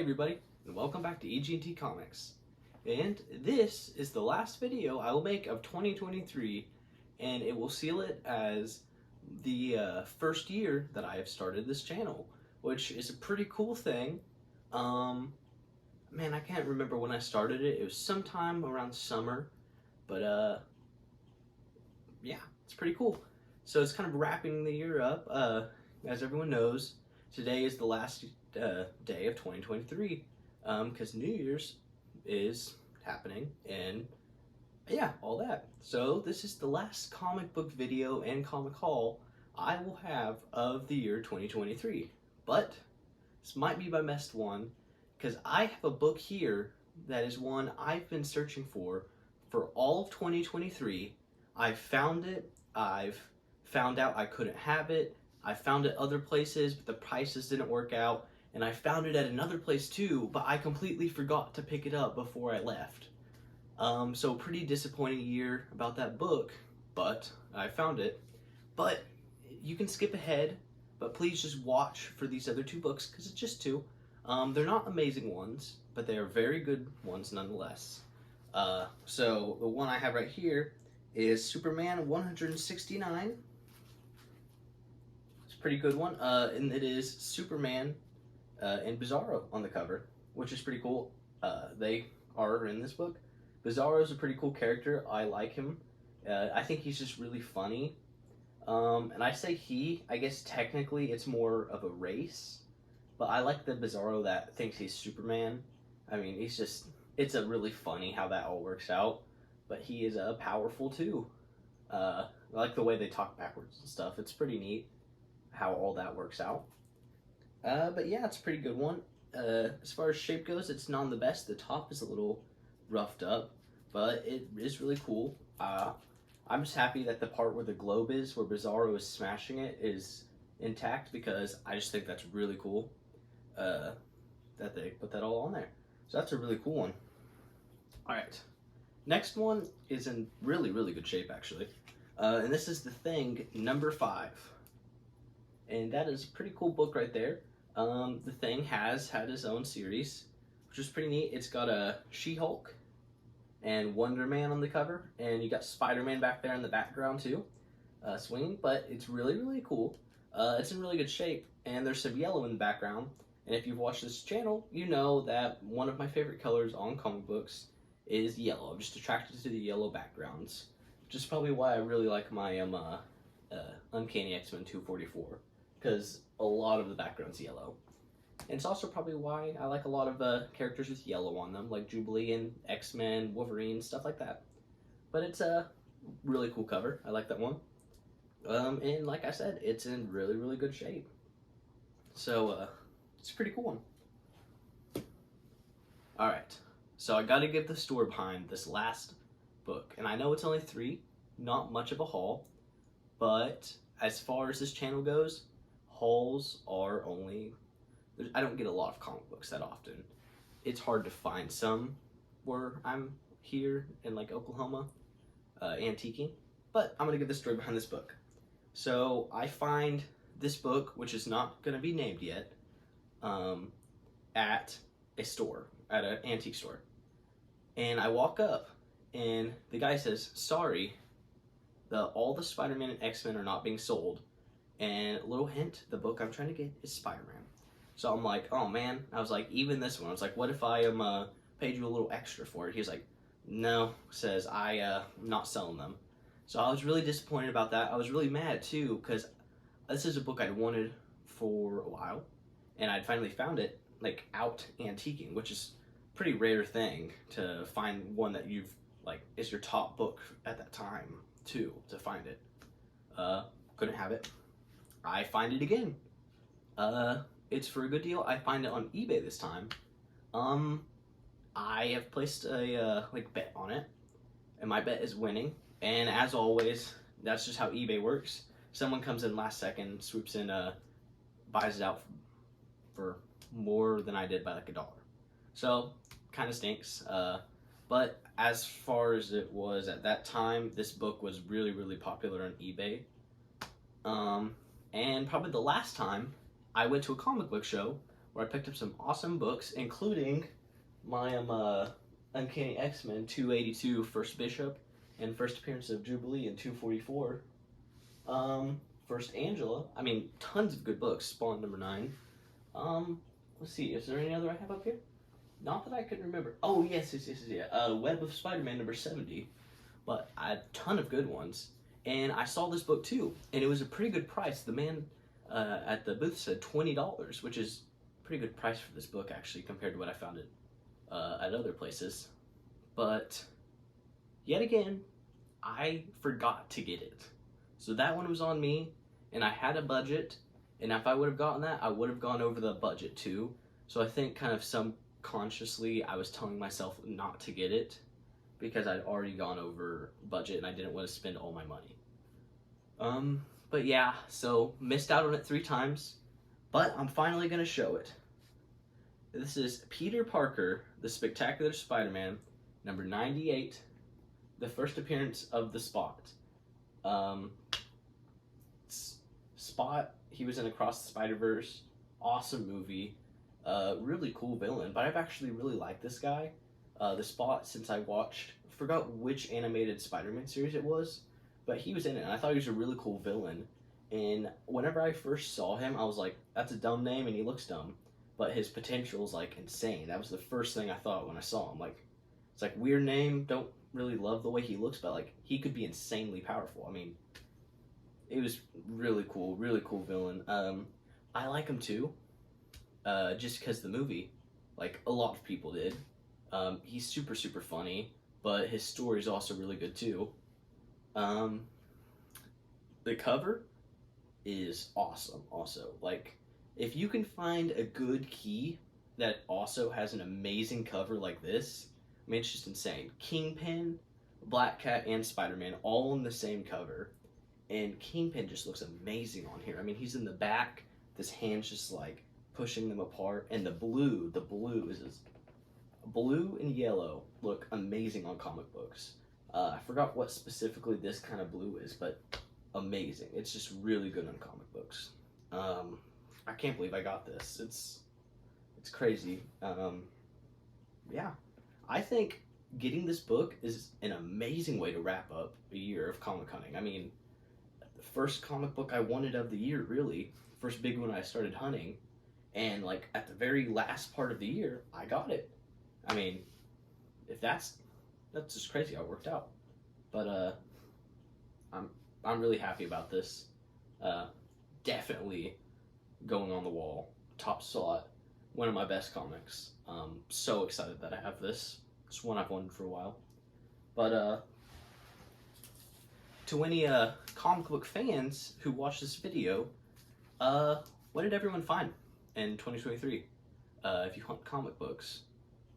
everybody, and welcome back to EG&T Comics. And this is the last video I will make of 2023, and it will seal it as the first year that I have started this channel, which is a pretty cool thing. Man, I can't remember when I started it. It was sometime around summer, but yeah, it's pretty cool. So it's kind of wrapping the year up. As everyone knows, today is the last day of 2023, because New Year's is happening, and yeah, all that. So this is the last comic book video and comic haul I will have of the year 2023. But this might be my best one, because I have a book here that is one I've been searching for all of 2023. I've found it. I've found out I couldn't have it. I found it other places, but the prices didn't work out. And I found it at another place too, but I completely forgot to pick it up before I left. So pretty disappointing year about that book, but I found it. But you can skip ahead, but please just watch for these other two books, because it's just two. They're not amazing ones, but they are very good ones nonetheless. So the one I have right here is Superman 169. It's a pretty good one, and it is Superman and Bizarro on the cover, which is pretty cool. They are in this book. Bizarro is a pretty cool character. I like him. I think he's just really funny. And I say he, I guess technically it's more of a race, but I like the Bizarro that thinks he's Superman. I mean, it's a really funny how that all works out, but he is powerful too. I like the way they talk backwards and stuff. It's pretty neat how all that works out. But yeah, it's a pretty good one. As far as shape goes, it's not the best. The top is a little roughed up, but it is really cool. I'm just happy that the part where the globe is, where Bizarro is smashing it, is intact, because I just think that's really cool that they put that all on there. So that's a really cool one. Alright, next one is in really, really good shape, actually. And this is The Thing, number 5. And that is a pretty cool book right there. The Thing has had his own series, which is pretty neat. It's got a She-Hulk and Wonder Man on the cover, and you got Spider-Man back there in the background too, swinging, but it's really, really cool. It's in really good shape, and there's some yellow in the background, and if you've watched this channel, you know that one of my favorite colors on comic books is yellow. I'm just attracted to the yellow backgrounds, which is probably why I really like my Uncanny X-Men 244, because a lot of the background's yellow. And it's also probably why I like a lot of characters with yellow on them, like Jubilee and X-Men, Wolverine, stuff like that. But it's a really cool cover. I like that one. And like I said, it's in really, really good shape. So it's a pretty cool one. Alright, so I gotta give the story behind this last book. And I know it's only 3, not much of a haul, but as far as this channel goes, hauls are only... I don't get a lot of comic books that often. It's hard to find some where I'm here in like Oklahoma, antiquing, but I'm gonna give the story behind this book. So I find this book, which is not gonna be named yet, at a store, at an antique store. And I walk up and the guy says, sorry, all the Spider-Man and X-Men are not being sold. And a little hint, the book I'm trying to get is Spider-Man. So I'm like, oh man, I was like, even this one, I was like, what if I paid you a little extra for it? He was like, no, says, I'm not selling them. So I was really disappointed about that. I was really mad too, because this is a book I'd wanted for a while, and I'd finally found it, like, out antiquing, which is a pretty rare thing to find one that you've, like, is your top book at that time too, to find it. Couldn't have it. I find it again. It's for a good deal. I find it on eBay this time. I have placed a bet on it, and my bet is winning. And as always, that's just how eBay works. Someone comes in last second, swoops in, buys it out for more than I did by like $1. So kind of stinks. But as far as it was at that time, this book was really, really popular on eBay. And probably the last time I went to a comic book show where I picked up some awesome books, including my Uncanny X-Men 282 First Bishop and First Appearance of Jubilee in 244. First Angela. I mean, tons of good books. Spawn number 9. Let's see. Is there any other I have up here? Not that I can remember. Oh, yes. Web of Spider-Man number 70. But I had a ton of good ones. And I saw this book too, and it was a pretty good price. The man at the booth said $20, which is a pretty good price for this book, actually, compared to what I found it at other places. But yet again, I forgot to get it. So that one was on me, and I had a budget, and if I would have gotten that, I would have gone over the budget too. So I think kind of subconsciously I was telling myself not to get it because I'd already gone over budget and I didn't want to spend all my money. But yeah, so missed out on it 3 times, but I'm finally gonna show it. This is Peter Parker, the Spectacular Spider-Man, number 98, the first appearance of the Spot. Spot, he was in Across the Spider-Verse, awesome movie, really cool villain, but I've actually really liked this guy. The Spot, since I watched, I forgot which animated Spider-Man series it was, but he was in it, and I thought he was a really cool villain. And whenever I first saw him, I was like, that's a dumb name, and he looks dumb, but his potential is like insane. That was the first thing I thought when I saw him. Like, it's like, weird name, don't really love the way he looks, but like, he could be insanely powerful. I mean, it was really cool villain. I like him too, just because the movie, like a lot of people did. He's super funny, but his story is also really good too. The cover is awesome also. Like, if you can find a good key that also has an amazing cover like this, I mean, it's just insane. Kingpin, Black Cat, and Spider-Man all on the same cover, and Kingpin just looks amazing on here. I mean, he's in the back, this hand's just like pushing them apart, and the blue is just, blue and yellow look amazing on comic books. I forgot what specifically this kind of blue is, but amazing. It's just really good on comic books. I can't believe I got this. It's crazy. Yeah, I think getting this book is an amazing way to wrap up a year of comic hunting. I mean, the first comic book I wanted of the year, really, first big one I started hunting, and like at the very last part of the year, I got it. I mean, if that's just crazy how it worked out. But I'm really happy about this. Definitely going on the wall, top slot, one of my best comics. So excited that I have this. It's one I've wanted for a while. But to any comic book fans who watch this video, what did everyone find in 2023? If you hunt comic books,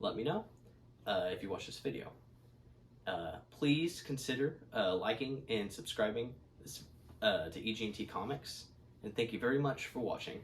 let me know if you watch this video. Please consider liking and subscribing this, to EG&T Comics, and thank you very much for watching.